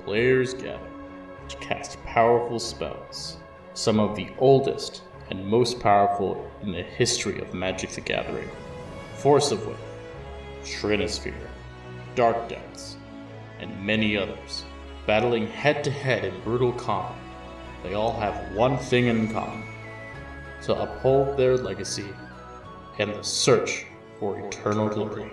players gather to cast powerful spells, some of the oldest and most powerful in the history of Magic the Gathering. Force of Will, Trinisphere, Dark Depths, and many others, battling head-to-head in brutal combat. They all have one thing in common: to uphold their legacy and the search for eternal glory.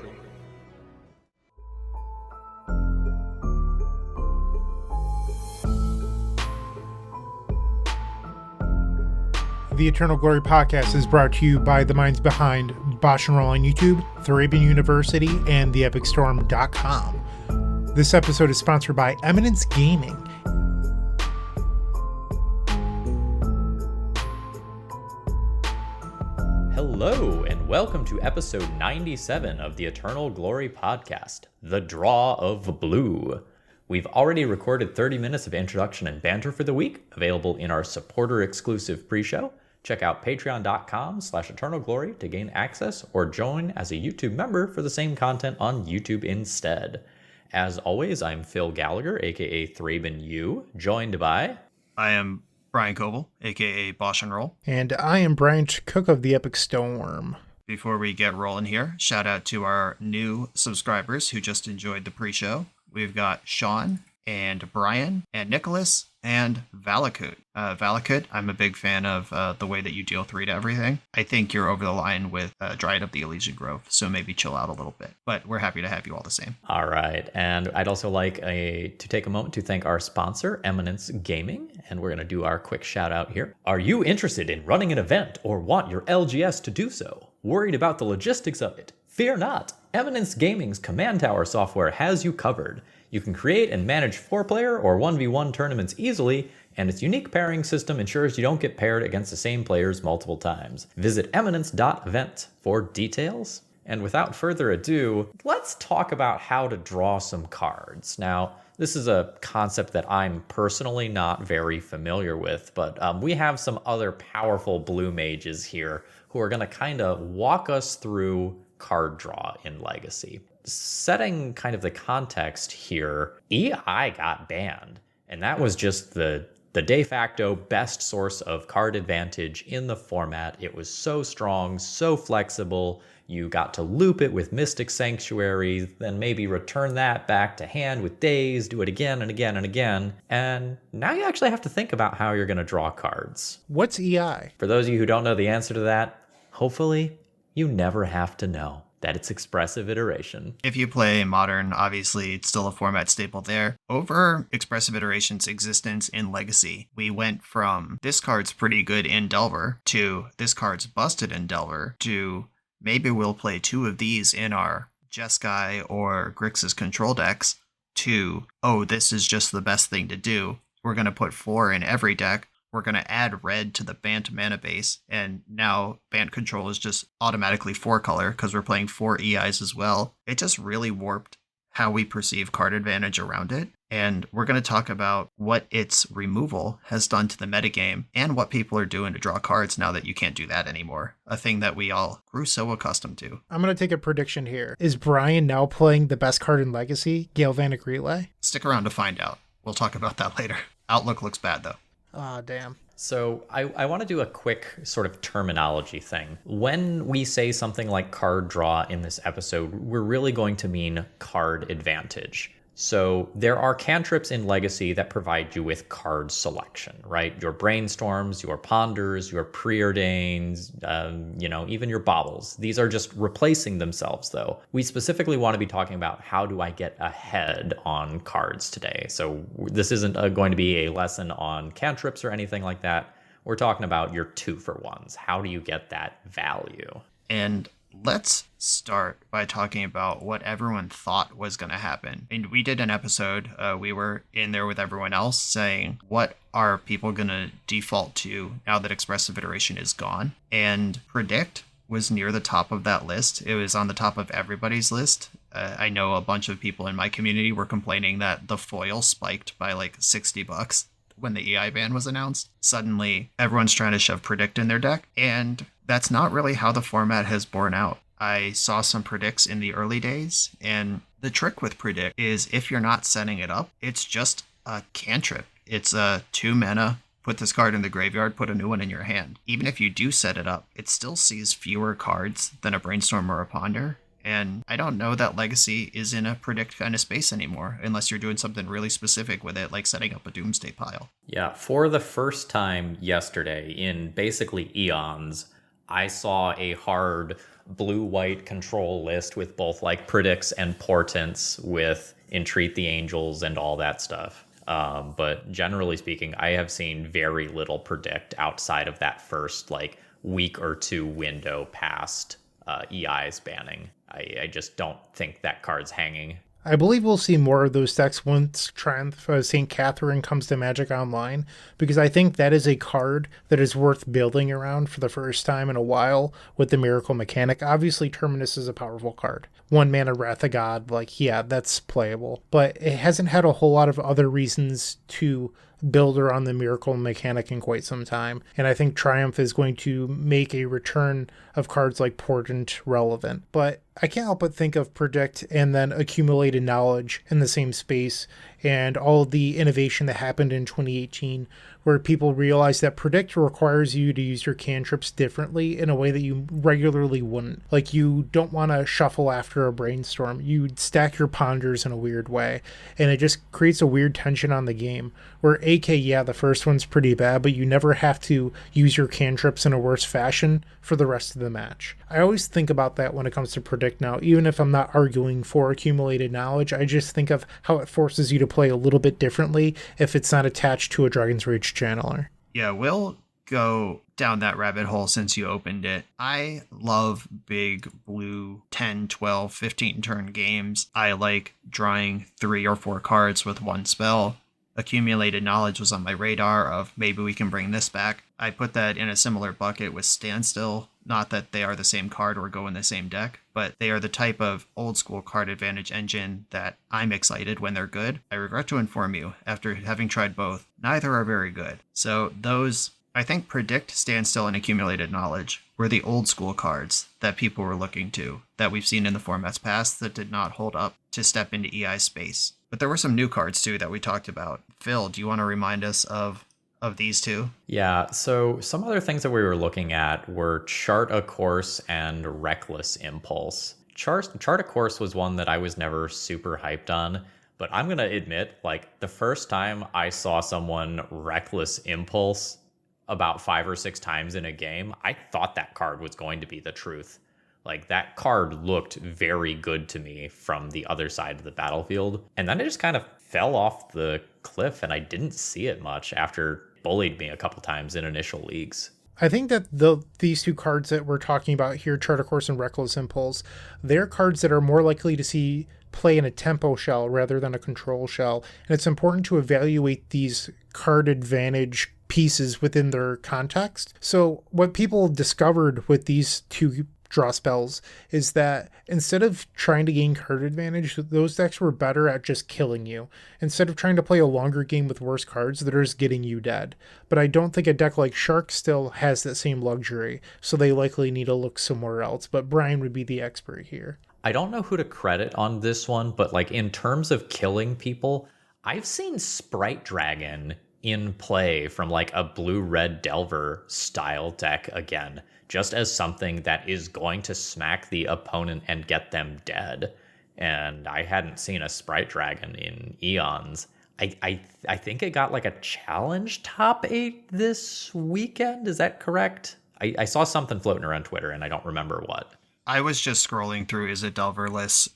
The Eternal Glory podcast is brought to you by the minds behind BoshNRoll on YouTube, Thraben University, and theepicstorm.com. This episode is sponsored by Eminence Gaming. Hello, and welcome to episode 97 of the Eternal Glory podcast, The Draw of Blue. We've already recorded 30 minutes of introduction and banter for the week, available in our supporter-exclusive pre-show. Check out patreon.com/eternalglory to gain access or join as a YouTube member for the same content on YouTube instead. As always, I'm Phil Gallagher, aka ThrabenU, joined by... I am Brian Coval, aka BoshNRoll. And I am Bryant Cook of the Epic Storm. Before we get rolling here, shout out to our new subscribers who just enjoyed the pre-show. We've got Sean and Brian and Nicholas and Valakut. Valakut, I'm a big fan of the way that you deal 3 to everything. I think you're over the line with Dryad of the Elysian Grove, so maybe chill out a little bit. But we're happy to have you all the same. All right, and I'd also like to take a moment to thank our sponsor, Eminence Gaming, and we're going to do our quick shout out here. Are you interested in running an event or want your LGS to do so? Worried about the logistics of it? Fear not! Eminence Gaming's Command Tower software has you covered. You can create and manage 4-player or 1v1 tournaments easily, and its unique pairing system ensures you don't get paired against the same players multiple times. Visit eminence.event for details. And without further ado, let's talk about how to draw some cards. Now, this is a concept that I'm personally not very familiar with, but we have some other powerful blue mages here who are going to kind of walk us through card draw in Legacy. Setting kind of the context here, EI got banned, and that was just the de facto best source of card advantage in the format. It was so strong, so flexible. You got to loop it with Mystic Sanctuary, then maybe return that back to hand with Daze, do it again and again and again. And now you actually have to think about how you're going to draw cards. What's EI? For those of you who don't know the answer to that, hopefully you never have to know that it's expressive iteration. If you play Modern, obviously it's still a format staple there. Over expressive iteration's existence in Legacy, we went from this card's pretty good in Delver to this card's busted in Delver to maybe we'll play 2 of these in our Jeskai or Grixis control decks to, oh, this is just the best thing to do. We're going to put 4 in every deck. We're going to add red to the Bant mana base, and now Bant control is just automatically 4-color because we're playing 4 EIs as well. It just really warped how we perceive card advantage around it, and we're going to talk about what its removal has done to the metagame and what people are doing to draw cards now that you can't do that anymore, a thing that we all grew so accustomed to. I'm going to take a prediction here. Is Brian now playing the best card in Legacy, Galvanic Relay? Stick around to find out. We'll talk about that later. Outlook looks bad, though. Ah, damn. So I want to do a quick sort of terminology thing. When we say something like card draw in this episode, we're really going to mean card advantage. So there are cantrips in Legacy that provide you with card selection, right? Your Brainstorms, your Ponders, your Preordains, even your Baubles. These are just replacing themselves, though. We specifically want to be talking about how do I get ahead on cards today. So this isn't going to be a lesson on cantrips or anything like that. We're talking about your 2-for-1s. How do you get that value? And let's start by talking about what everyone thought was going to happen. And we did an episode, we were in there with everyone else saying, what are people going to default to now that expressive iteration is gone? And Predict was near the top of that list. It was on the top of everybody's list. I know a bunch of people in my community were complaining that the foil spiked by like $60 when the EI ban was announced. Suddenly, everyone's trying to shove Predict in their deck, and that's not really how the format has borne out. I saw some Predicts in the early days, and the trick with Predict is if you're not setting it up, it's just a cantrip. It's a 2 mana. Put this card in the graveyard, put a new one in your hand. Even if you do set it up, it still sees fewer cards than a Brainstorm or a Ponder. And I don't know that Legacy is in a predict kind of space anymore, unless you're doing something really specific with it, like setting up a Doomsday pile. Yeah, for the first time yesterday, in basically eons, I saw a hard blue-white control list with both like predicts and portents with Entreat the Angels and all that stuff. But generally speaking, I have seen very little predict outside of that first like week or two window past EI's banning. I just don't think that card's hanging. I believe we'll see more of those decks once Triumph St. Catherine comes to Magic Online, because I think that is a card that is worth building around for the first time in a while with the Miracle mechanic. Obviously, Terminus is a powerful card. 1 mana Wrath of God, like, yeah, that's playable. But it hasn't had a whole lot of other reasons to build around the Miracle mechanic in quite some time. And I think Triumph is going to make a return of cards like Portent relevant. But I can't help but think of Predict and then Accumulated Knowledge in the same space, and all of the innovation that happened in 2018, where people realized that Predict requires you to use your cantrips differently in a way that you regularly wouldn't. Like, you don't want to shuffle after a Brainstorm. You stack your Ponders in a weird way, and it just creates a weird tension on the game, where AK, yeah, the first one's pretty bad, but you never have to use your cantrips in a worse fashion for the rest of the match. I always think about that when it comes to Predict now. Even if I'm not arguing for Accumulated Knowledge, I just think of how it forces you to play a little bit differently if it's not attached to a Dragon's Rage channeler. Yeah, we'll go down that rabbit hole since you opened it. I love big blue 10, 12, 15 turn games. I like drawing 3 or 4 cards with one spell. Accumulated Knowledge was on my radar of maybe we can bring this back. I put that in a similar bucket with Standstill. Not that they are the same card or go in the same deck, but they are the type of old school card advantage engine that I'm excited when they're good. I regret to inform you, after having tried both, neither are very good. So those, I think Predict, Standstill, and Accumulated Knowledge were the old school cards that people were looking to, that we've seen in the formats past that did not hold up to step into EI space. But there were some new cards too that we talked about. Phil, do you want to remind us of these two? Yeah, so some other things that we were looking at were Chart a Course and Reckless Impulse. Chart a Course was one that I was never super hyped on, but I'm going to admit, like, the first time I saw someone Reckless Impulse about 5 or 6 times in a game, I thought that card was going to be the truth. Like, that card looked very good to me from the other side of the battlefield. And then it just kind of fell off the cliff, and I didn't see it much after it bullied me a couple times in initial leagues. I think that these two cards that we're talking about here, Chart a Course and Reckless Impulse, they're cards that are more likely to see play in a tempo shell rather than a control shell. And it's important to evaluate these card advantage pieces within their context. So what people discovered with these two draw spells is that instead of trying to gain card advantage, those decks were better at just killing you. Instead of trying to play a longer game with worse cards, that are just getting you dead. But I don't think a deck like Shark still has that same luxury, so they likely need to look somewhere else. But Brian would be the expert here. I don't know who to credit on this one, but like in terms of killing people, I've seen Sprite Dragon in play from like a blue-red Delver style deck again, just as something that is going to smack the opponent and get them dead. And I hadn't seen a Sprite Dragon in eons. I think it got like a challenge top 8 this weekend. Is that correct? I saw something floating around Twitter and I don't remember what. I was just scrolling through Is It Delver lists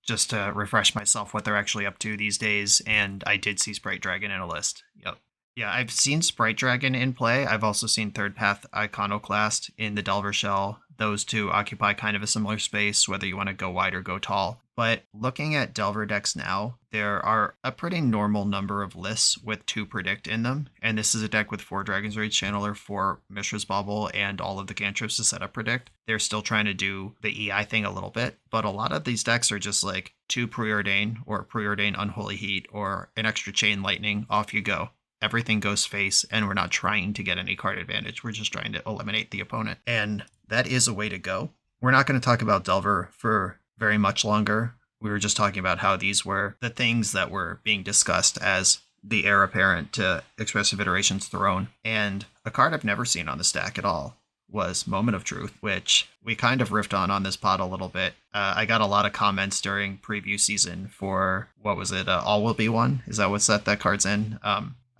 just to refresh myself what they're actually up to these days, and I did see Sprite Dragon in a list. Yep. Yeah, I've seen Sprite Dragon in play. I've also seen Third Path Iconoclast in the Delver Shell. Those two occupy kind of a similar space, whether you want to go wide or go tall. But looking at Delver decks now, there are a pretty normal number of lists with 2 Predict in them. And this is a deck with 4 Dragon's Rage Channeler, 4 Mishra's Bauble, and all of the cantrips to set up Predict. They're still trying to do the EI thing a little bit, but a lot of these decks are just like 2 Preordain or Preordain Unholy Heat or an extra Chain Lightning, off you go. Everything goes face, and we're not trying to get any card advantage. We're just trying to eliminate the opponent. And that is a way to go. We're not going to talk about Delver for very much longer. We were just talking about how these were the things that were being discussed as the heir apparent to Expressive Iteration's throne. And a card I've never seen on the stack at all was Moment of Truth, which we kind of riffed on this pod a little bit. I got a lot of comments during preview season for, what was it, All Will Be One? Is that what set that card's in?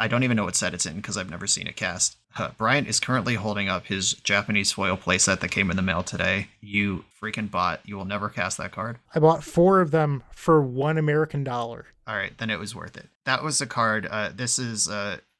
I don't even know what set it's in because I've never seen it cast. Bryant is currently holding up his Japanese foil playset that came in the mail today. You freaking bot. You will never cast that card. I bought 4 of them for $1 American. All right, then it was worth it. That was the card. This is...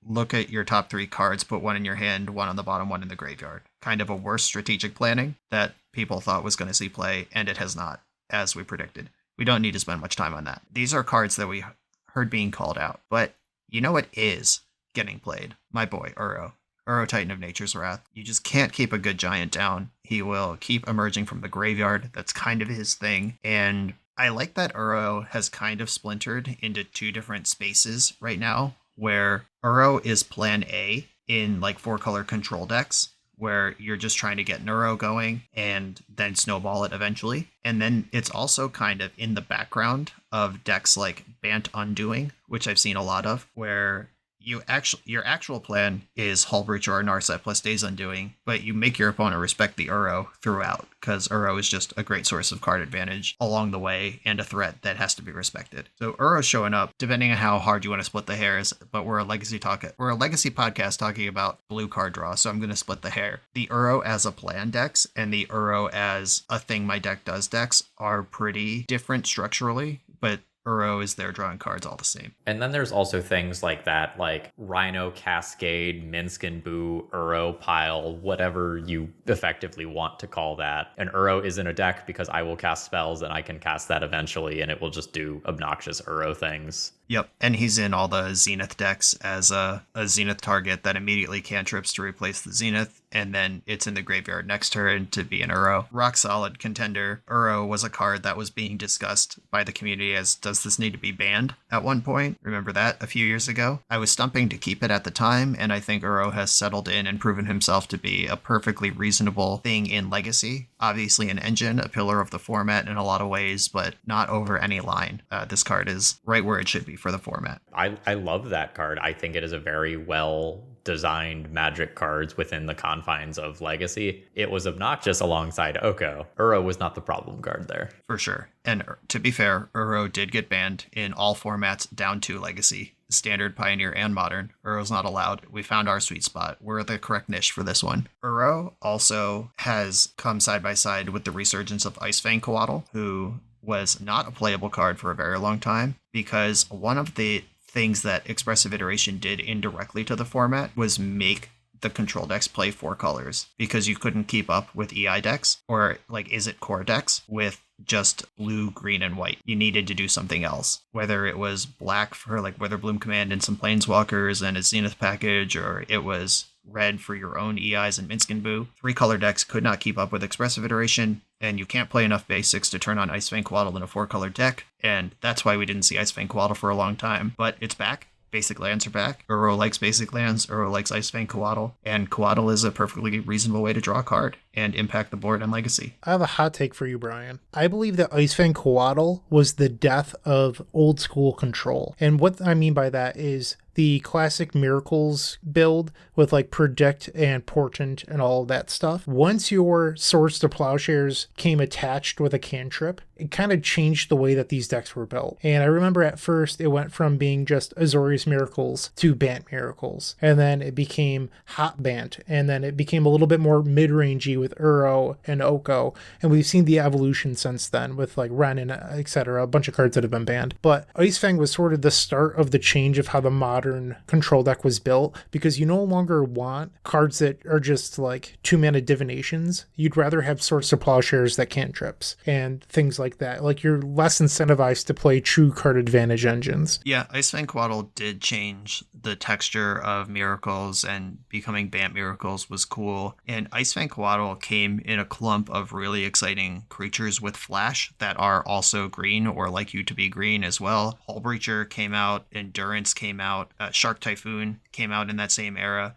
look at your top 3 cards, put 1 in your hand, 1 on the bottom, 1 in the graveyard. Kind of a worse strategic planning that people thought was going to see play, and it has not, as we predicted. We don't need to spend much time on that. These are cards that we heard being called out, but you know what is getting played? My boy, Uro. Uro, Titan of Nature's Wrath. You just can't keep a good giant down. He will keep emerging from the graveyard. That's kind of his thing, and I like that Uro has kind of splintered into 2 different spaces right now, where Uro is plan A in like 4-color control decks, where you're just trying to get Uro going and then snowball it eventually. And then it's also kind of in the background of decks like Bant Undoing, which I've seen a lot of, where your actual plan is Hull Breacher or Narset plus Days Undoing, but you make your opponent respect the Uro throughout, because Uro is just a great source of card advantage along the way and a threat that has to be respected. So Uro's showing up, depending on how hard you want to split the hairs, but we're a legacy podcast talking about blue card draw, so I'm going to split the hair. The Uro as a plan decks and the Uro as a thing my deck does decks are pretty different structurally, but Uro is there drawing cards all the same. And then there's also things like that, like Rhino, Cascade, Minsk and Boo, Uro, Pile, whatever you effectively want to call that. And Uro is in a deck because I will cast spells and I can cast that eventually and it will just do obnoxious Uro things. Yep, and he's in all the Zenith decks as a Zenith target that immediately cantrips to replace the Zenith, and then it's in the graveyard next turn to be an Uro. Rock solid contender. Uro was a card that was being discussed by the community as, does this need to be banned at one point? Remember that a few years ago? I was stumping to keep it at the time, and I think Uro has settled in and proven himself to be a perfectly reasonable thing in Legacy. Obviously an engine, a pillar of the format in a lot of ways, but not over any line. This card is right where it should be for the format. I love that card. I think it is a very well designed Magic cards within the confines of Legacy. It was obnoxious alongside Oko. Uro was not the problem card there. For sure. And to be fair, Uro did get banned in all formats down to Legacy. Standard, Pioneer, and Modern. Uro's not allowed. We found our sweet spot. We're the correct niche for this one. Uro also has come side by side with the resurgence of Icefang Coatl, who was not a playable card for a very long time, because one of the things that Expressive Iteration did indirectly to the format was make the control decks play 4 colors, because you couldn't keep up with EI decks, or like Is It core decks with just blue, green, and white. You needed to do something else, whether it was black for like Witherbloom Command and some Planeswalkers and a Zenith package, or it was red for your own EIs and Minsk and Boo. 3-color decks could not keep up with Expressive Iteration, and you can't play enough basics to turn on Icefang Coatl in a 4-color deck, and that's why we didn't see Icefang Coatl for a long time, but it's back. Basic lands are back. Uro likes basic lands. Uro likes Icefang Coatl. And Coatl is a perfectly reasonable way to draw a card and impact the board and Legacy. I have a hot take for you, Brian. I believe that Icefang Coatl was the death of old school control. And what I mean by that is the classic Miracles build with like Predict and Portent and all that stuff. Once your Swords to Plowshares came attached with a cantrip, it kind of changed the way that these decks were built. And I remember at first it went from being just Azorius Miracles to Bant Miracles. And then it became Hot Bant. And then it became a little bit more mid-rangey with Uro and Oko. And we've seen the evolution since then with like Ren and etc. A bunch of cards that have been banned. But Icefang was sort of the start of the change of how the modern control deck was built, because you no longer want cards that are just like 2-mana divinations. You'd rather have Swords to Plowshares that cantrips and things like that. Like you're less incentivized to play true card advantage engines. Yeah, Icefang Coatl did change the texture of Miracles, and becoming Bant Miracles was cool. And Icefang Coatl came in a clump of really exciting creatures with flash that are also green or like you to be green as well. Hull Breacher came out, Endurance came out, Shark Typhoon came out in that same era.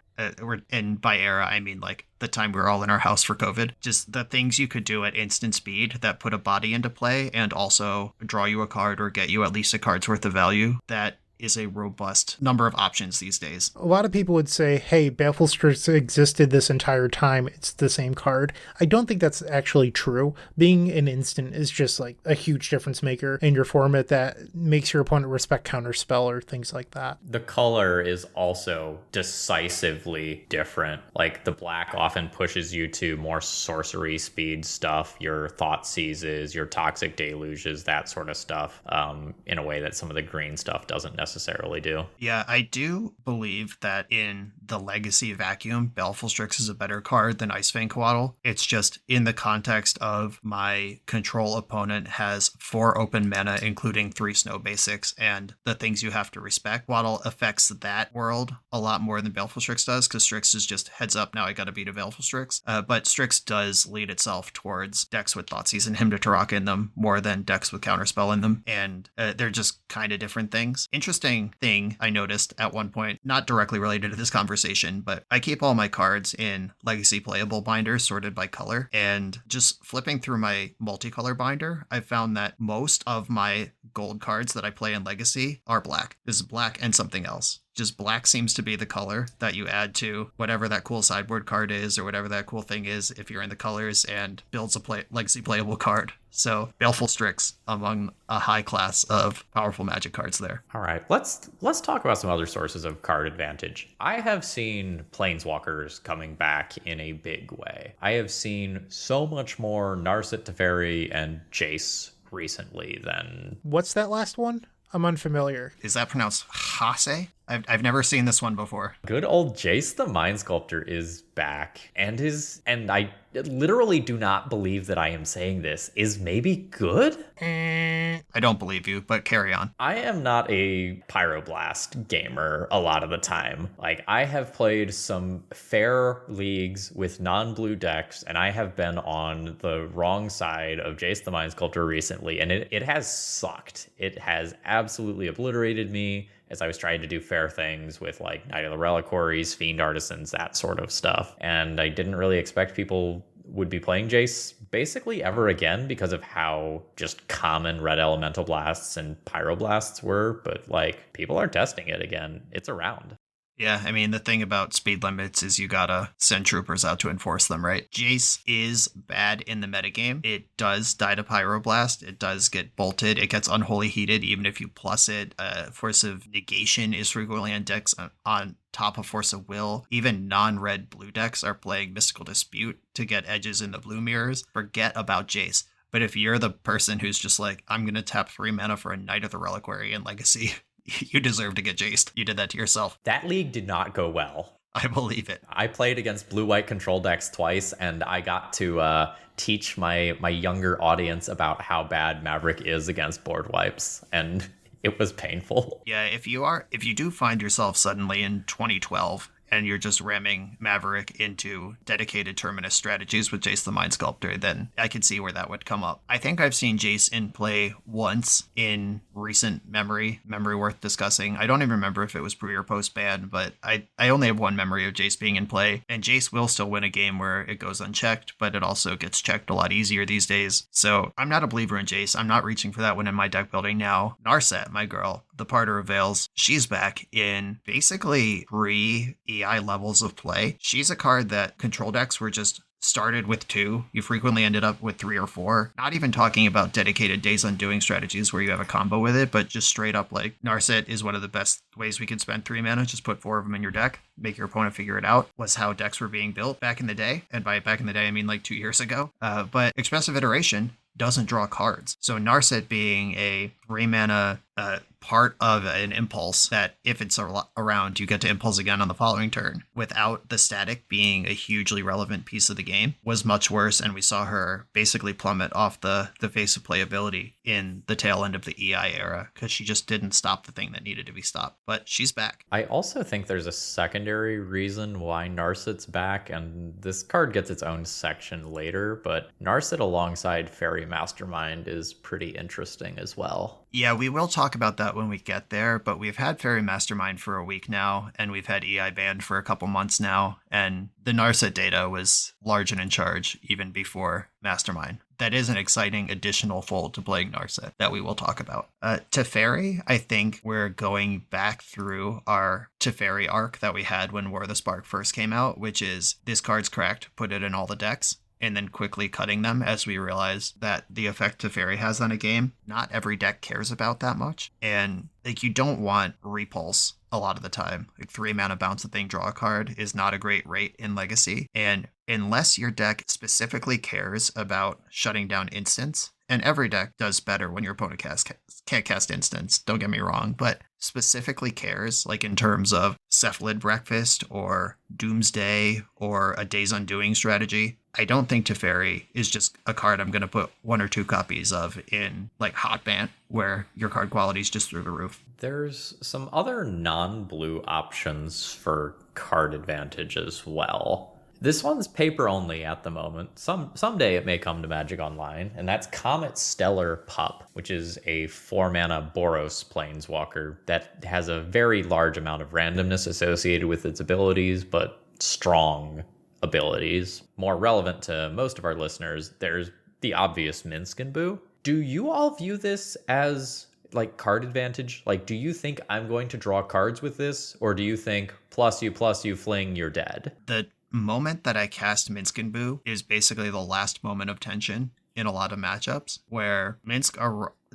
And by era, I mean like the time we were all in our house for COVID. Just the things you could do at instant speed that put a body into play and also draw you a card or get you at least a card's worth of value. That is a robust number of options these days. A lot of people would say, hey, Baleful Strix existed this entire time. It's the same card. I don't think that's actually true. Being an instant is just like a huge difference maker in your format that makes your opponent respect counterspell or things like that. The color is also decisively different. Like the black often pushes you to more sorcery speed stuff, your thought seizes, your toxic deluges, that sort of stuff, in a way that some of the green stuff doesn't necessarily do. Yeah, I do believe that in the Legacy vacuum, Baleful Strix is a better card than Icefang Coatl. It's just in the context of my control opponent has 4 open mana, including 3 snow basics, and the things you have to respect. Coatl affects that world a lot more than Baleful Strix does, because Strix is just heads up, now I gotta beat a Baleful Strix. But Strix does lead itself towards decks with Thoughtseize and Hymn to Taraka in them more than decks with Counterspell in them, and they're just kind of different things. Interesting thing I noticed at one point, not directly related to this conversation, but I keep all my cards in Legacy playable binders sorted by color, and just flipping through my multicolor binder, I found that most of my gold cards that I play in Legacy are black. This is black and something else. Just black seems to be the color that you add to whatever that cool sideboard card is or whatever that cool thing is if you're in the colors, and builds a Legacy playable card. So Baleful Strix among a high class of powerful Magic cards there. All right, let's talk about some other sources of card advantage. I have seen Planeswalkers coming back in a big way. I have seen so much more Narset Teferi and Jace recently than... What's that last one? I'm unfamiliar. Is that pronounced Hase? I've never seen this one before. Good old Jace the Mind Sculptor is back, and I literally do not believe that I am saying this, is maybe good? I don't believe you, but carry on. I am not a Pyroblast gamer a lot of the time. Like, I have played some fair leagues with non-blue decks, and I have been on the wrong side of Jace the Mind Sculptor recently, and it has sucked. It has absolutely obliterated me as I was trying to do fair things with like Knight of the Reliquaries, Fiend Artisans, that sort of stuff. And I didn't really expect people would be playing Jace basically ever again because of how just common red elemental blasts and pyroblasts were. But like, people are testing it again. It's around. Yeah, I mean, the thing about speed limits is you gotta send troopers out to enforce them, right? Jace is bad in the metagame. It does die to Pyroblast. It does get bolted. It gets unholy heated even if you plus it. Force of Negation is frequently on decks on top of Force of Will. Even non-red blue decks are playing Mystical Dispute to get edges in the blue mirrors. Forget about Jace. But if you're the person who's just like, I'm gonna tap 3 mana for a Knight of the Reliquary in Legacy, you deserve to get jaced. You did that to yourself. That league did not go well. I believe it. I played against blue-white control decks twice, and I got to teach my younger audience about how bad Maverick is against board wipes, and it was painful. Yeah, if you do find yourself suddenly in 2012 and you're just ramming Maverick into dedicated Terminus strategies with Jace the Mind Sculptor, then I could see where that would come up. I think I've seen Jace in play once in recent memory worth discussing. I don't even remember if it was pre or post ban, but I only have one memory of Jace being in play, and Jace will still win a game where it goes unchecked, but it also gets checked a lot easier these days. So I'm not a believer in Jace. I'm not reaching for that one in my deck building now. Narset, my girl, the Parter of Veils, she's back in basically 3 EI levels of play. She's a card that control decks were just started with 2. You frequently ended up with 3 or 4. Not even talking about dedicated Days Undoing strategies where you have a combo with it, but just straight up like Narset is one of the best ways we could spend 3 mana. Just put 4 of them in your deck, make your opponent figure it out, was how decks were being built back in the day. And by back in the day, I mean like 2 years ago. But Expressive Iteration doesn't draw cards. So Narset being a 3 mana part of an impulse that if it's around, you get to impulse again on the following turn without the static being a hugely relevant piece of the game was much worse. And we saw her basically plummet off the face of playability in the tail end of the EI era because she just didn't stop the thing that needed to be stopped. But she's back. I also think there's a secondary reason why Narset's back, and this card gets its own section later, but Narset alongside Fairy Mastermind is pretty interesting as well. Yeah, we will talk about that when we get there, but we've had Fairy Mastermind for a week now, and we've had EI banned for a couple months now, and the Narset data was large and in charge even before Mastermind. that is an exciting additional fold to playing Narset that we will talk about. Teferi, I think we're going back through our Teferi arc that we had when War of the Spark first came out, which is this card's cracked, put it in all the decks, and then quickly cutting them as we realize that the effect Teferi has on a game, not every deck cares about that much. And like, you don't want Repulse a lot of the time. Like 3 mana bounce a thing, draw a card is not a great rate in Legacy. And unless your deck specifically cares about shutting down instants, and every deck does better when your opponent can't cast instants, don't get me wrong, but specifically cares, like in terms of Cephalid Breakfast or Doomsday or a Days Undoing strategy, I don't think Teferi is just a card I'm going to put 1 or 2 copies of in like Hot Bant, where your card quality is just through the roof. There's some other non-blue options for card advantage as well. This one's paper only at the moment. Someday it may come to Magic Online, and that's Comet Stellar Pup, which is a 4-mana Boros planeswalker that has a very large amount of randomness associated with its abilities, but strong abilities. More relevant to most of our listeners, there's the obvious Minsk and Boo. Do you all view this as like card advantage? Like, do you think I'm going to draw cards with this, or do you think plus you fling, you're dead? The moment that I cast Minsk and Boo is basically the last moment of tension in a lot of matchups, where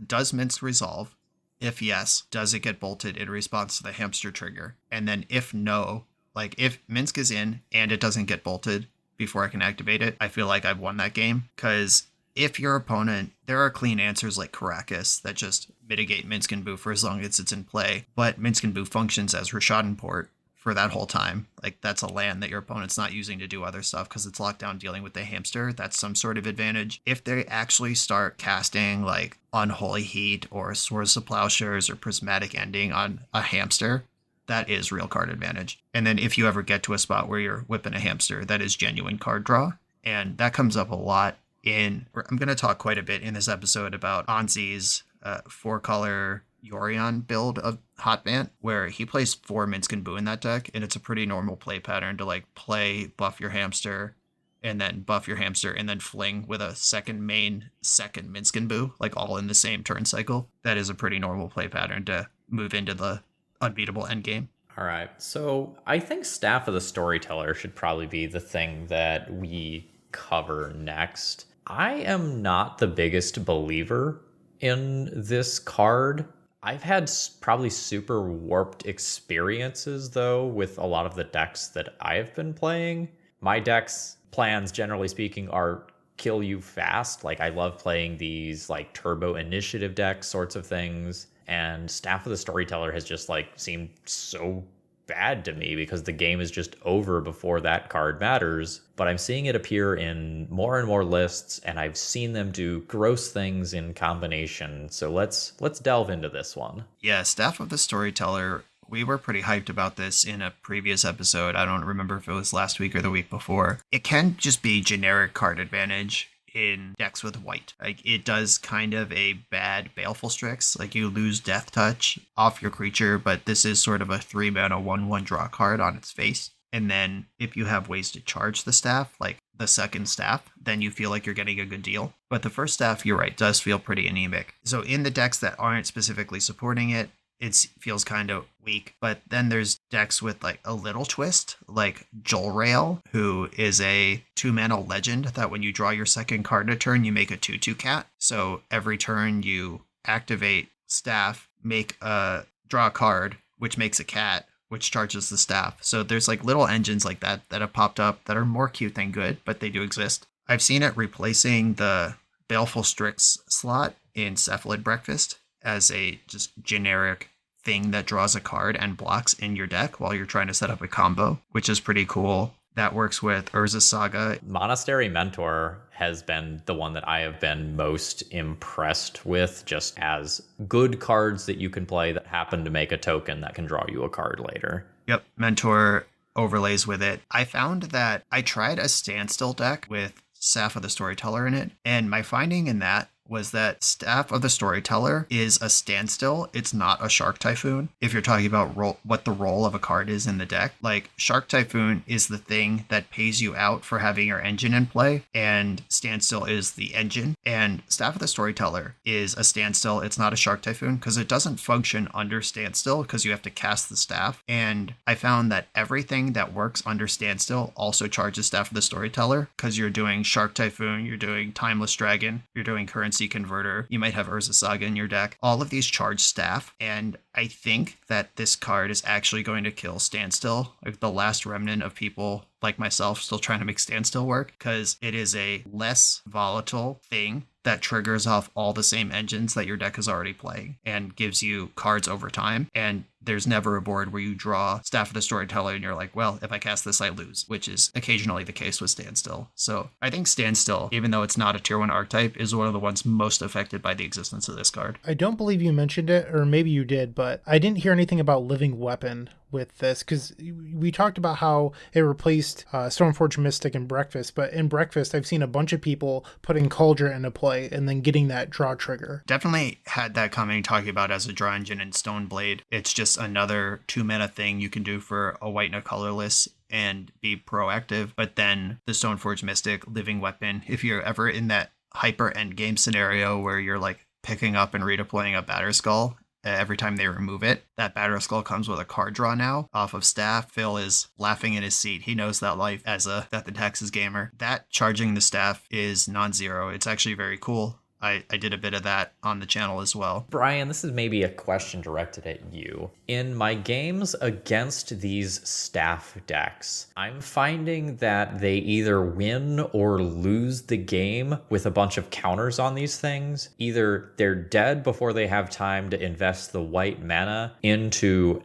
does Minsk resolve? If yes, does it get bolted in response to the hamster trigger? And then if no, like if Minsk is in and it doesn't get bolted before I can activate it, I feel like I've won that game. Because if your opponent, there are clean answers like Caracas that just mitigate Minsk and Boo for as long as it's in play, but Minsk and Boo functions as Rishadan Port for that whole time. Like, that's a land that your opponent's not using to do other stuff because it's locked down dealing with the hamster. That's some sort of advantage. If they actually start casting like Unholy Heat or Swords to Plowshares or Prismatic Ending on a hamster, that is real card advantage. And then if you ever get to a spot where you're whipping a hamster, that is genuine card draw. And that comes up a lot I'm going to talk quite a bit in this episode about Anzi's 4-color Yorion build of Hot Bant, where he plays 4 Minsk and Boo in that deck, and it's a pretty normal play pattern to like play buff your hamster, and then buff your hamster, and then fling with a second Minsk and Boo, like all in the same turn cycle. That is a pretty normal play pattern to move into the unbeatable endgame. All right, so I think Staff of the Storyteller should probably be the thing that we cover next. I am not the biggest believer in this card. I've had probably super warped experiences, though, with a lot of the decks that I've been playing. My deck's plans, generally speaking, are kill you fast. Like, I love playing these, like, turbo initiative deck sorts of things. And Staff of the Storyteller has just, like, seemed so bad to me because the game is just over before that card matters. But I'm seeing it appear in more and more lists, and I've seen them do gross things in combination. So let's delve into this one. Yeah, Staff of the Storyteller, we were pretty hyped about this in a previous episode. I don't remember if it was last week or the week before. It can just be generic card advantage in decks with white. Like, it does kind of a bad Baleful Strix. Like, you lose Death Touch off your creature, but this is sort of a 3-mana 1/1 draw card on its face. And then if you have ways to charge the staff, like the second staff, then you feel like you're getting a good deal. But the first staff, you're right, does feel pretty anemic. So in the decks that aren't specifically supporting it, it feels kind of weak. But then there's decks with like a little twist, like Jolrail, who is a 2-mana legend that when you draw your second card a turn, you make a 2/2 cat. So every turn you activate staff, draw a card, which makes a cat, which charges the staff. So there's like little engines like that have popped up that are more cute than good, but they do exist. I've seen it replacing the Baleful Strix slot in Cephalid Breakfast as a just generic thing that draws a card and blocks in your deck while you're trying to set up a combo, which is pretty cool. That works with Urza Saga. Monastery Mentor has been the one that I have been most impressed with, just as good cards that you can play that happen to make a token that can draw you a card later. Yep, Mentor overlays with it. I found that I tried a standstill deck with Staff of the Storyteller in it, and my finding in that was that Staff of the Storyteller is a standstill. It's not a Shark Typhoon. If you're talking about what the role of a card is in the deck, like Shark Typhoon is the thing that pays you out for having your engine in play, and Standstill is the engine. And Staff of the Storyteller is a standstill. It's not a Shark Typhoon because it doesn't function under standstill because you have to cast the staff. And I found that everything that works under standstill also charges Staff of the Storyteller because you're doing Shark Typhoon, you're doing Timeless Dragon, you're doing Currency Converter, you might have Urza Saga in your deck. All of these charge staff, and I think that this card is actually going to kill Standstill, like the last remnant of people like myself still trying to make Standstill work, because it is a less volatile thing that triggers off all the same engines that your deck is already playing and gives you cards over time. And there's never a board where you draw Staff of the Storyteller and you're like, well, if I cast this, I lose, which is occasionally the case with Standstill. So I think Standstill, even though it's not a tier 1 archetype, is one of the ones most affected by the existence of this card. I don't believe you mentioned it, or maybe you did, but I didn't hear anything about Living Weapon with this, because we talked about how it replaced Stormforged Mystic and Breakfast, but in Breakfast I've seen a bunch of people putting Cauldron into play and then getting that draw trigger. Definitely had that coming, talking about as a draw engine in Stoneblade. It's just another 2-mana thing you can do for a white and a colorless and be proactive. But then the Stoneforged Mystic, Living Weapon, if you're ever in that hyper endgame scenario where you're like picking up and redeploying a Batterskull every time they remove it, that Batterskull comes with a card draw now off of staff. Phil is laughing in his seat. He knows that life as a Death and Taxes gamer. That charging the staff is non-zero. It's actually very cool. I did a bit of that on the channel as well. Brian, this is maybe a question directed at you. In my games against these staff decks, I'm finding that they either win or lose the game with a bunch of counters on these things. Either they're dead before they have time to invest the white mana into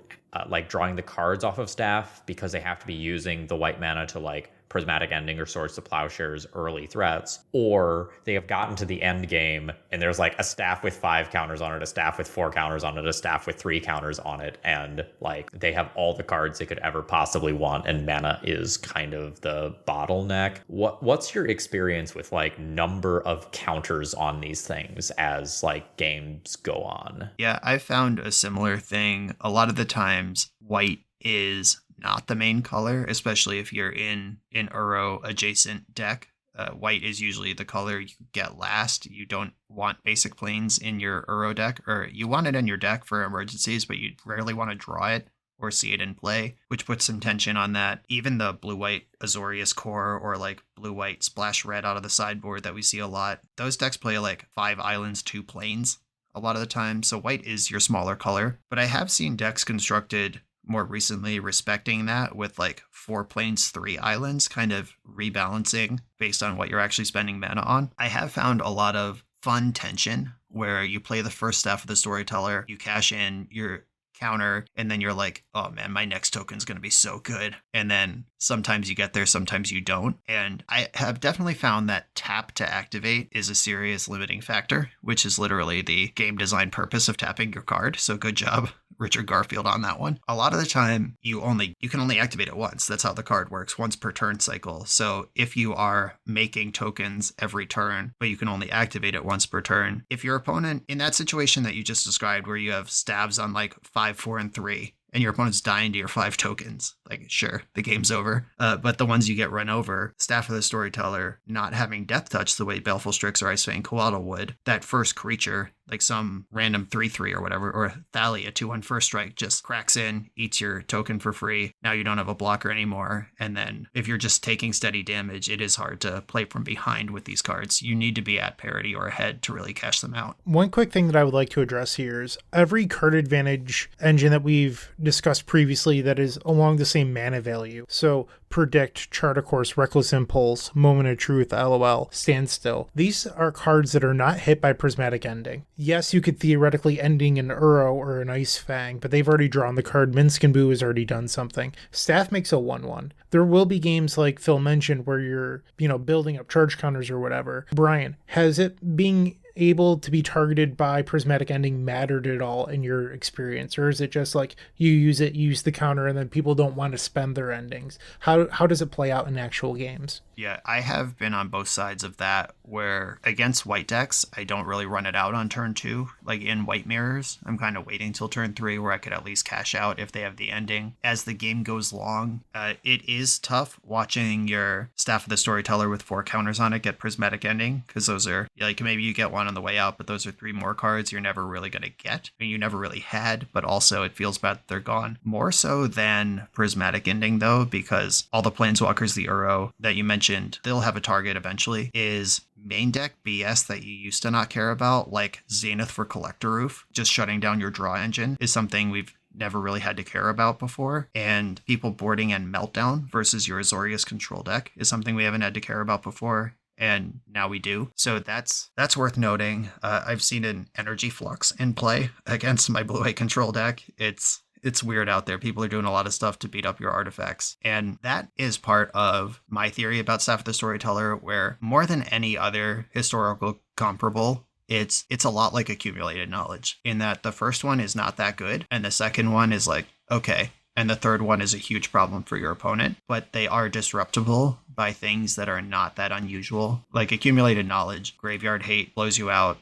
like drawing the cards off of staff, because they have to be using the white mana to like Prismatic Ending or Swords to Plowshares early threats, or they have gotten to the end game and there's like a staff with 5 counters on it, a staff with 4 counters on it, a staff with 3 counters on it, and like they have all the cards they could ever possibly want, and mana is kind of the bottleneck. What's your experience with like number of counters on these things as like games go on? Yeah, I found a similar thing. A lot of the times white is not the main color, especially if you're in an Uro adjacent deck. White is usually the color you get last. You don't want basic planes in your Uro deck, or you want it in your deck for emergencies, but you rarely want to draw it or see it in play, which puts some tension on that. Even the blue-white Azorius Core or like blue-white Splash Red out of the sideboard that we see a lot, those decks play like 5 islands, 2 planes a lot of the time, so white is your smaller color. But I have seen decks constructed more recently respecting that with like 4 planes, 3 islands, kind of rebalancing based on what you're actually spending mana on. I have found a lot of fun tension where you play the first Staff of the Storyteller, you cash in your counter, and then you're like, oh man, my next token's going to be so good. And then sometimes you get there, sometimes you don't. And I have definitely found that tap to activate is a serious limiting factor, which is literally the game design purpose of tapping your card. So good job, Richard Garfield, on that one. A lot of the time you can only activate it once. That's how the card works, once per turn cycle. So if you are making tokens every turn, but you can only activate it once per turn, if your opponent, in that situation that you just described where you have stabs on like 5, 4, and 3, and your opponent's dying to your 5 tokens, like, sure, the game's over. But the ones you get run over, Staff of the Storyteller not having Death Touch the way Baleful Strix or Icefang Coatl would, that first creature, like some random 3/3 or whatever, or Thalia 2/1 first strike, just cracks in, eats your token for free. Now you don't have a blocker anymore. And then if you're just taking steady damage, it is hard to play from behind with these cards. You need to be at parity or ahead to really cash them out. One quick thing that I would like to address here is every card advantage engine that we've discussed previously that is along the same mana value. So Predict, Chart a Course, Reckless Impulse, Moment of Truth, LOL, Standstill. These are cards that are not hit by Prismatic Ending. Yes, you could theoretically ending an Uro or an Ice Fang, but they've already drawn the card. Minsk and Boo has already done something. Staff makes a 1/1. There will be games like Phil mentioned where you're, building up charge counters or whatever. Brian, has it being able to be targeted by prismatic ending mattered at all in your experience? Or is it just like you use the counter, and then people don't want to spend their endings? How does it play out in actual games? Yeah, I have been on both sides of that, where against white decks, I don't really run it out on turn 2. Like in white mirrors, I'm kind of waiting till turn 3 where I could at least cash out if they have the ending. As the game goes long, it is tough watching your Staff of the Storyteller with 4 counters on it get prismatic ending, because those are, like, maybe you get one on the way out, but those are 3 more cards you're never really going to get, and you never really had, but also it feels bad that they're gone. More so than prismatic ending, though, because all the Planeswalkers, the Uro that you mentioned, they'll have a target eventually, is main deck BS that you used to not care about, like Zenith for Collector Roof. Just shutting down your draw engine is something we've never really had to care about before, and people boarding and Meltdown versus your Azorius control deck is something we haven't had to care about before, and now we do. So that's worth noting. I've seen an Energy Flux in play against my blue-white control deck. It's weird out there. People are doing a lot of stuff to beat up your artifacts. And that is part of my theory about Staff of the Storyteller, where more than any other historical comparable, it's a lot like accumulated knowledge, in that the first one is not that good, and the second one is like, okay, and the third one is a huge problem for your opponent, but they are disruptible by things that are not that unusual. Like accumulated knowledge, Graveyard Hate blows you out,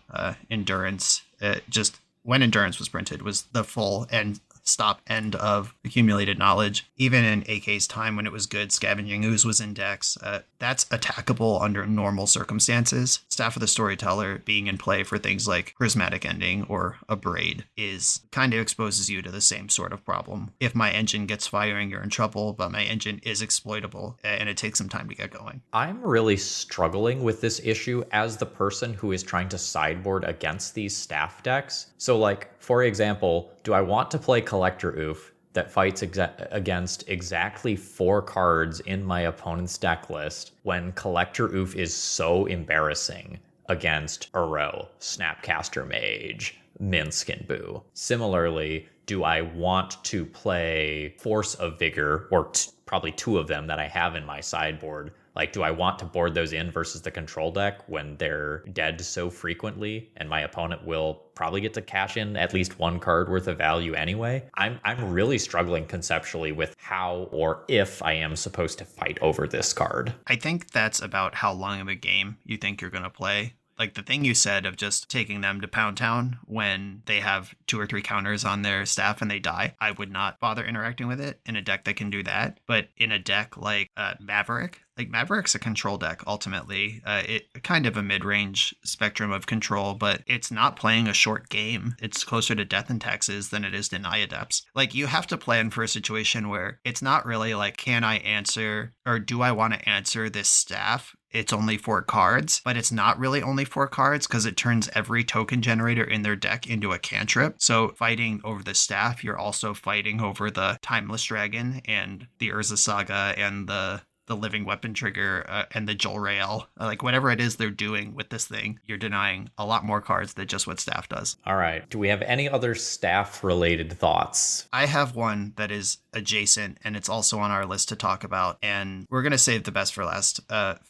Endurance, just when Endurance was printed was the full end of accumulated knowledge. Even in AK's time when it was good, Scavenging Ooze was in decks. That's attackable under normal circumstances. Staff of the Storyteller being in play for things like prismatic ending or a braid is kind of exposes you to the same sort of problem. If my engine gets firing, you're in trouble, but my engine is exploitable and it takes some time to get going. I'm really struggling with this issue as the person who is trying to sideboard against these staff decks. So, like, for example, do I want to play Collector Oof that fights against exactly 4 cards in my opponent's deck list when Collector Oof is so embarrassing against Uro, Snapcaster Mage, Minsk, and Boo? Similarly, do I want to play Force of Vigor, or probably 2 of them that I have in my sideboard? Like, do I want to board those in versus the control deck when they're dead so frequently, and my opponent will probably get to cash in at least 1 card worth of value anyway? I'm really struggling conceptually with how or if I am supposed to fight over this card. I think that's about how long of a game you think you're going to play. Like the thing you said of just taking them to Pound Town when they have 2 or 3 counters on their staff and they die, I would not bother interacting with it in a deck that can do that. But in a deck like Maverick, like Maverick's a control deck ultimately. It kind of a mid-range spectrum of control, but it's not playing a short game. It's closer to Death and Taxes than it is Deny Adepts. Like, you have to plan for a situation where it's not really like, can I answer, or do I want to answer this staff? It's only 4 cards, but it's not really only 4 cards because it turns every token generator in their deck into a cantrip. So fighting over the staff, you're also fighting over the Timeless Dragon and the Urza Saga and the Living Weapon Trigger and the Jolrael. Like, whatever it is they're doing with this thing, you're denying a lot more cards than just what staff does. All right. Do we have any other staff-related thoughts? I have one that is adjacent, and it's also on our list to talk about, and we're going to save the best for last.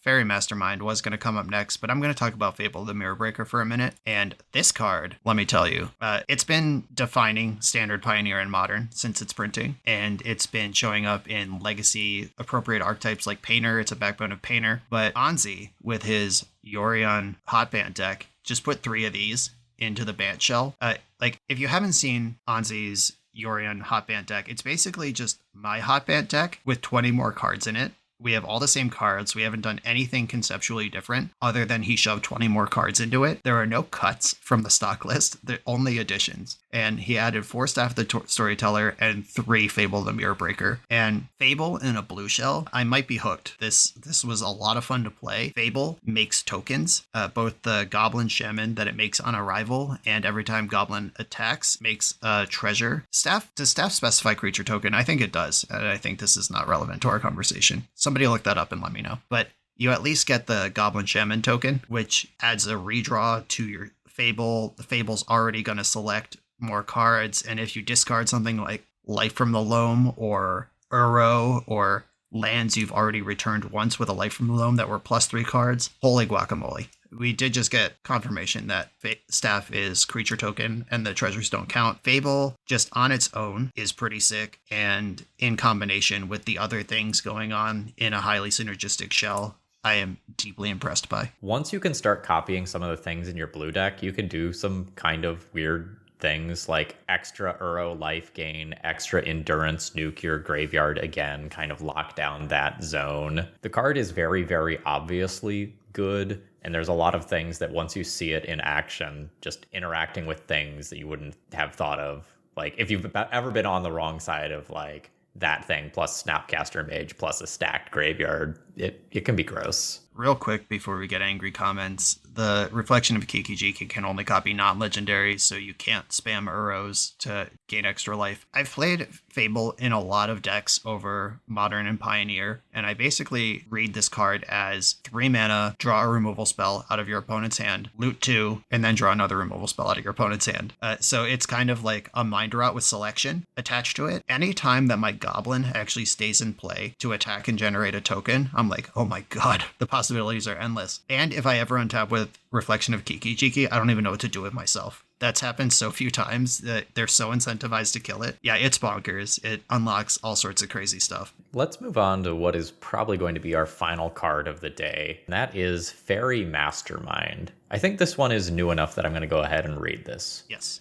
Fairy Mastermind was going to come up next, but I'm going to talk about Fable the Mirror Breaker for a minute. And this card, let me tell you, it's been defining Standard, Pioneer, and Modern since its printing, and it's been showing up in Legacy appropriate archetypes like Painter. It's a backbone of Painter, but Anzi, with his Yorion Hotband deck, just put 3 of these into the Bant Shell. Like, if you haven't seen Anzi's Yorion Hotband deck, it's basically just my Hotband deck with 20 more cards in it. We have all the same cards. We haven't done anything conceptually different other than he shoved 20 more cards into it. There are no cuts from the stock list. They're only additions. And he added 4 Staff of the Storyteller and 3 Fable the Mirror Breaker. And Fable in a blue shell, I might be hooked. This was a lot of fun to play. Fable makes tokens, both the Goblin Shaman that it makes on arrival, and every time Goblin attacks, makes a treasure. Does Staff specify creature token? I think it does. I think this is not relevant to our conversation. Somebody look that up and let me know. But you at least get the Goblin Shaman token, which adds a redraw to your Fable. The Fable's already going to select more cards, and if you discard something like Life from the Loam or Uro or lands you've already returned once with a Life from the Loam that were +3 cards, holy guacamole. We did just get confirmation that Staff is creature token and the treasures don't count. Fable, just on its own, is pretty sick, and in combination with the other things going on in a highly synergistic shell, I am deeply impressed by. Once you can start copying some of the things in your blue deck, you can do some kind of weird things like extra Uro life gain, extra endurance, nuke your graveyard again, kind of lock down that zone. The card is very, very obviously good, and there's a lot of things that once you see it in action, just interacting with things that you wouldn't have thought of. Like if you've ever been on the wrong side of like that thing plus Snapcaster Mage plus a stacked graveyard, it can be gross. Real quick before we get angry comments, the Reflection of Kiki-Jiki can only copy non-legendaries, so you can't spam Uros to gain extra life. I've played Fable in a lot of decks over Modern and Pioneer, and I basically read this card as 3 mana, draw a removal spell out of your opponent's hand, loot 2, and then draw another removal spell out of your opponent's hand. So it's kind of like a mind route with selection attached to it. Anytime that my Goblin actually stays in play to attack and generate a token, I'm like, oh my god, the possibilities are endless. And if I ever untap with Reflection of Kiki-Jiki, I don't even know what to do with myself. That's happened so few times that they're so incentivized to kill it. Yeah, it's bonkers. It unlocks all sorts of crazy stuff. Let's move on to what is probably going to be our final card of the day, and that is Fairy Mastermind. I think this one is new enough that I'm going to go ahead and read this. Yes.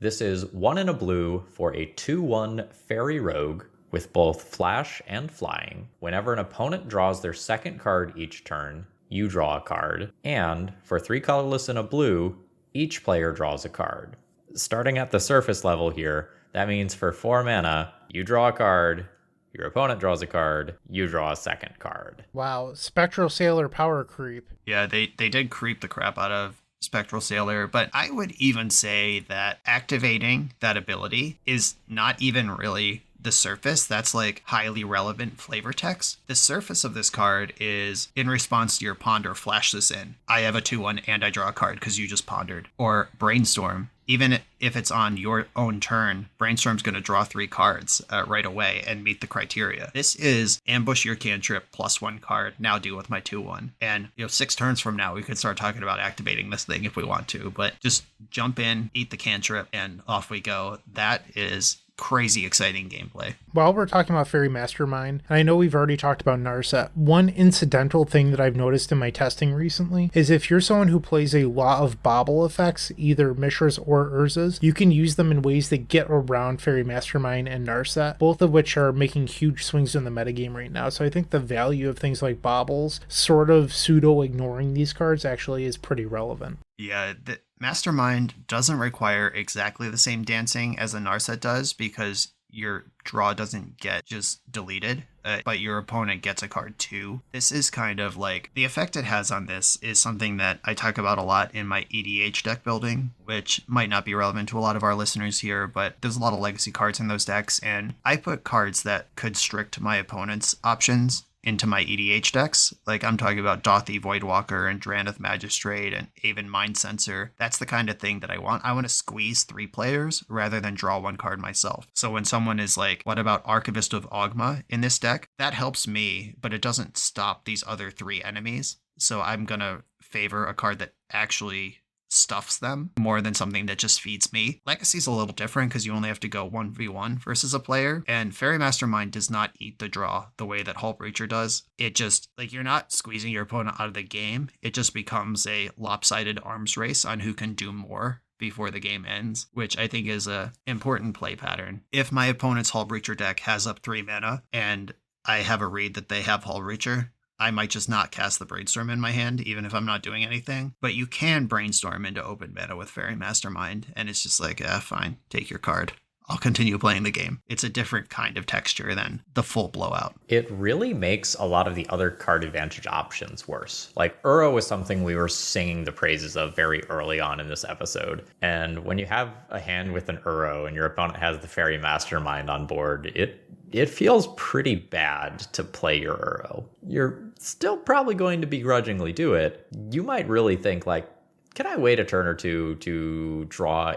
This is 1 and a blue for a 2/1 Fairy Rogue with both flash and flying. Whenever an opponent draws their second card each turn, you draw a card. And for 3 colorless and a blue, each player draws a card. Starting at the surface level here, that means for 4 mana, you draw a card, your opponent draws a card, you draw a second card. Wow, Spectral Sailor power creep. Yeah, they did creep the crap out of Spectral Sailor, but I would even say that activating that ability is not even really the surface. That's like highly relevant flavor text. The surface of this card is in response to your ponder, flash this in. I have a 2/1 and I draw a card because you just pondered. Or Brainstorm. Even if it's on your own turn, Brainstorm's going to draw 3 cards right away and meet the criteria. This is ambush your cantrip +1 card. Now deal with my 2/1. And 6 turns from now, we could start talking about activating this thing if we want to. But just jump in, eat the cantrip, and off we go. That is crazy exciting gameplay. While we're talking about Fairy Mastermind, and I know we've already talked about Narset, one incidental thing that I've noticed in my testing recently is if you're someone who plays a lot of bobble effects, either Mishras or Urzas, you can use them in ways that get around Fairy Mastermind and Narset, both of which are making huge swings in the metagame right now. So I think the value of things like bobbles, sort of pseudo-ignoring these cards, actually is pretty relevant. Yeah, the Mastermind doesn't require exactly the same dancing as a Narset does because your draw doesn't get just deleted, but your opponent gets a card too. This is kind of like, the effect it has on this is something that I talk about a lot in my EDH deck building, which might not be relevant to a lot of our listeners here, but there's a lot of legacy cards in those decks, and I put cards that could strict my opponent's options into my EDH decks. Like I'm talking about Dothy Voidwalker and Drannith Magistrate and Aven Mind Sensor. That's the kind of thing that I want. I want to squeeze 3 players rather than draw 1 card myself. So when someone is like, what about Archivist of Ogma in this deck? That helps me, but it doesn't stop these other 3 enemies. So I'm going to favor a card that actually stuffs them more than something that just feeds me. Legacy's a little different because you only have to go 1v1 versus a player, and Fairy Mastermind does not eat the draw the way that Hull Breacher does. It just, like, you're not squeezing your opponent out of the game. It just becomes a lopsided arms race on who can do more before the game ends, which I think is a important play pattern. If my opponent's Hull Breacher deck has up 3 mana and I have a read that they have Hull Breacher, I might just not cast the Brainstorm in my hand, even if I'm not doing anything. But you can Brainstorm into open meta with Fairy Mastermind, and it's just like, fine, take your card. I'll continue playing the game. It's a different kind of texture than the full blowout. It really makes a lot of the other card advantage options worse. Like Uro was something we were singing the praises of very early on in this episode. And when you have a hand with an Uro and your opponent has the Fairy Mastermind on board, it feels pretty bad to play your Uro. You're still probably going to begrudgingly do it. You might really think like, can I wait a turn or two to draw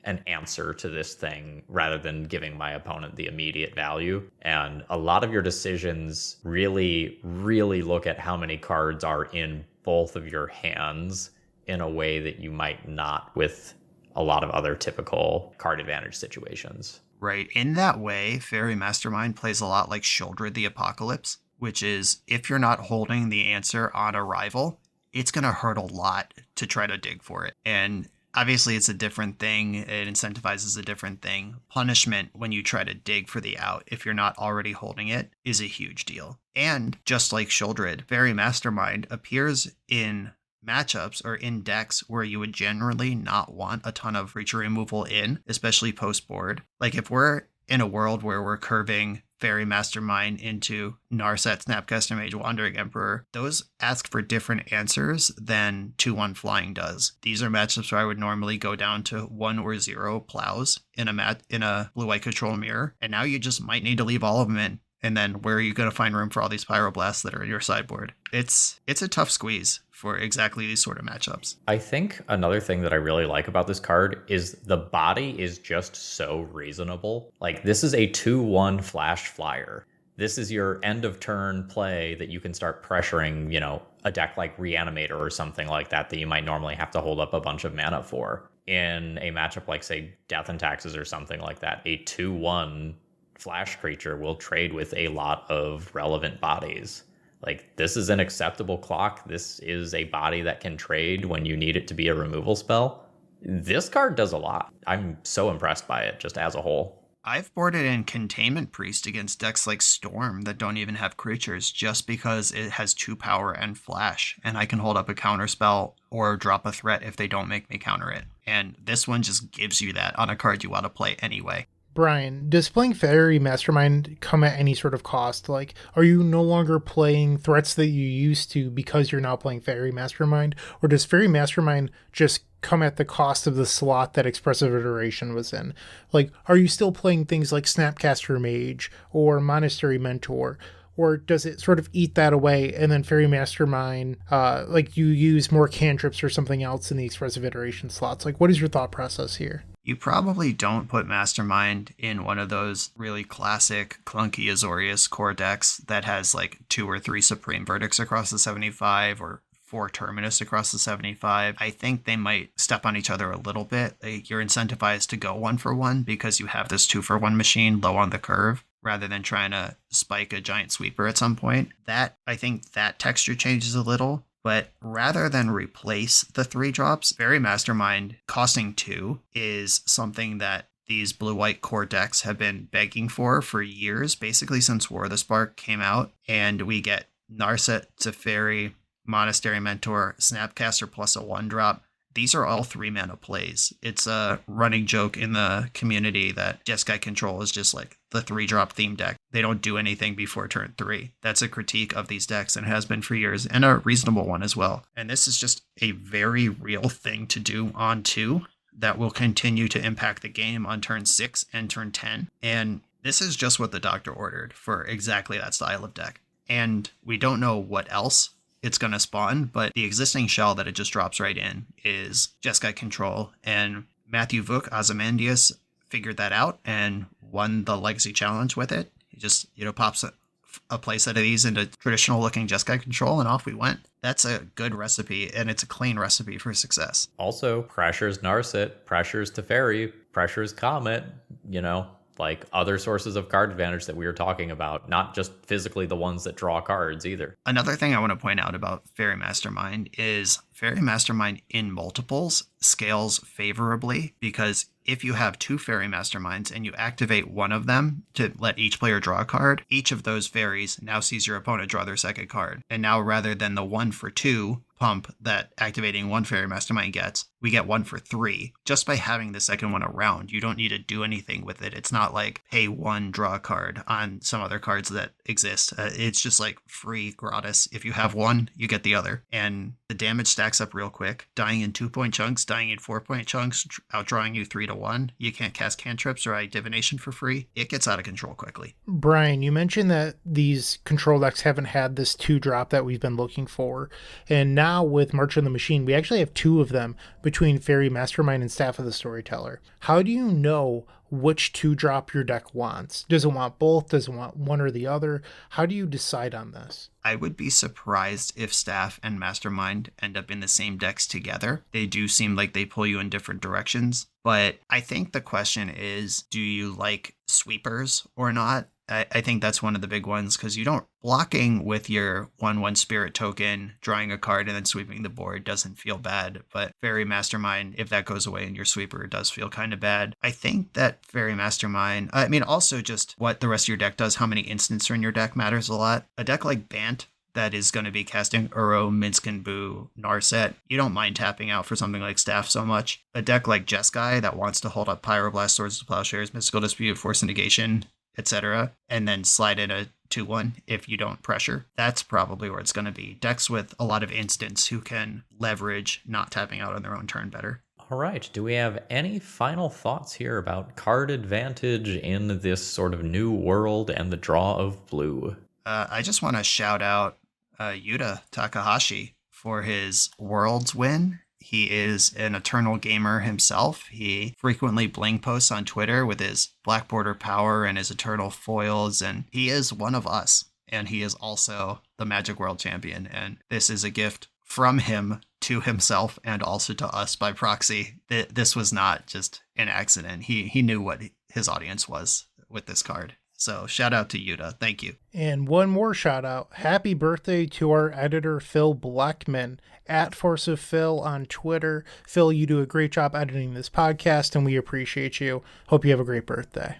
an answer to this thing rather than giving my opponent the immediate value? And a lot of your decisions really, really look at how many cards are in both of your hands in a way that you might not with a lot of other typical card advantage situations. Right. In that way, Fairy Mastermind plays a lot like Shieldred the Apocalypse, which is if you're not holding the answer on arrival, it's going to hurt a lot to try to dig for it. And obviously, it's a different thing. It incentivizes a different thing. Punishment when you try to dig for the out, if you're not already holding it, is a huge deal. And just like Shieldred, Fairy Mastermind appears in matchups or in decks where you would generally not want a ton of creature removal in, especially post-board. Like if we're in a world where we're curving Fairy Mastermind into Narset, Snapcaster Mage, Wandering Emperor, those ask for different answers than 2/1 Flying does. These are matchups where I would normally go down to 1 or 0 plows in a blue-white control mirror, and now you just might need to leave all of them in. And then where are you going to find room for all these Pyroblasts that are in your sideboard? It's a tough squeeze for exactly these sort of matchups. I think another thing that I really like about this card is the body is just so reasonable. Like, this is a 2/1 flash flyer. This is your end of turn play that you can start pressuring, a deck like Reanimator or something like that you might normally have to hold up a bunch of mana for. In a matchup like, say, Death and Taxes or something like that, a 2/1 flash creature will trade with a lot of relevant bodies. Like, this is an acceptable clock. This is a body that can trade when you need it to be a removal spell. This card does a lot. I'm so impressed by it just as a whole. I've boarded in Containment Priest against decks like Storm that don't even have creatures just because it has 2 power and flash, and I can hold up a counter spell or drop a threat if they don't make me counter it. And this one just gives you that on a card you want to play anyway. Brian, does playing Fairy Mastermind come at any sort of cost? Like, are you no longer playing threats that you used to because you're now playing Fairy Mastermind? Or does Fairy Mastermind just come at the cost of the slot that Expressive Iteration was in? Like, are you still playing things like Snapcaster Mage or Monastery Mentor? Or does it sort of eat that away and then Fairy Mastermind, like you use more cantrips or something else in the Expressive Iteration slots? Like, what is your thought process here? You probably don't put Mastermind in one of those really classic clunky Azorius core decks that has like 2 or 3 Supreme Verdicts across the 75 or 4 Terminus across the 75. I think they might step on each other a little bit. Like, you're incentivized to go 1-for-1 because you have this 2-for-1 machine low on the curve, rather than trying to spike a giant sweeper at some point. I think that texture changes a little. But rather than replace the 3 drops, Fairy Mastermind costing 2 is something that these blue-white core decks have been begging for years, basically since War of the Spark came out. And we get Narset, Teferi, Monastery Mentor, Snapcaster plus a 1-drop. These are all 3-mana plays. It's a running joke in the community that Jeskai Control is just like the 3-drop theme deck. They don't do anything before turn 3. That's a critique of these decks and has been for years, and a reasonable one as well. And this is just a very real thing to do on 2 that will continue to impact the game on turn 6 and turn 10. And this is just what the doctor ordered for exactly that style of deck. And we don't know what else it's going to spawn, but the existing shell that it just drops right in is Jeskai Control, and Matthew Vuk Ozymandias figured that out and won the Legacy Challenge with it. He just, pops a playset of these into traditional looking Jeskai Control, and off we went. That's a good recipe, and it's a clean recipe for success. Also, pressures Narset, pressures Teferi, pressures Comet, like other sources of card advantage that we were talking about, not just physically the ones that draw cards either. Another thing I want to point out about Fairy Mastermind is Fairy Mastermind in multiples scales favorably, because if you have 2 Fairy Masterminds and you activate one of them to let each player draw a card, each of those fairies now sees your opponent draw their second card. And now, rather than the 1-for-2 pump that activating 1 Fairy Mastermind gets, we get 1 for 3. Just by having the second one around, you don't need to do anything with it. It's not like pay 1, draw a card on some other cards that exist. It's just like free, gratis. If you have one, you get the other. And the damage stacks up real quick. Dying in 2-point chunks, dying in 4-point chunks, outdrawing you 3-1. You can't cast cantrips or divination for free. It gets out of control quickly. Brian, you mentioned that these control decks haven't had this 2-drop that we've been looking for. And now now with March on the Machine, we actually have 2 of them between Fairy Mastermind and Staff of the Storyteller. How do you know which 2-drop your deck wants? Does it want both? Does it want one or the other? How do you decide on this? I would be surprised if Staff and Mastermind end up in the same decks together. They do seem like they pull you in different directions. But I think the question is, do you like sweepers or not? I think that's one of the big ones, because you don't blocking with your 1/1 spirit token, drawing a card and then sweeping the board doesn't feel bad. But Fairy Mastermind, if that goes away in your sweeper, it does feel kind of bad. I think that Fairy Mastermind, I mean, also just what the rest of your deck does, how many instants are in your deck matters a lot. A deck like Bant that is going to be casting Uro, Minsc & Boo, Narset, you don't mind tapping out for something like Staff so much. A deck like Jeskai that wants to hold up Pyroblast, Swords to Plowshares, Mystical Dispute, Force of Negation, etc., and then slide in a 2/1 if you don't pressure. That's probably where it's going to be. Decks with a lot of instants who can leverage not tapping out on their own turn better. All right. Do we have any final thoughts here about card advantage in this sort of new world and the draw of blue? I just want to shout out Yuta Takahashi for his Worlds win. He is an eternal gamer himself. He frequently bling posts on Twitter with his Black Border Power and his Eternal Foils, and he is one of us. And he is also the Magic World Champion. And this is a gift from him to himself and also to us by proxy. This was not just an accident. He knew what his audience was with this card. So shout out to Yuta. Thank you. And one more shout out. Happy birthday to our editor, Phil Blackman, at Force of Phil on Twitter. Phil, you do a great job editing this podcast, and we appreciate you. Hope you have a great birthday.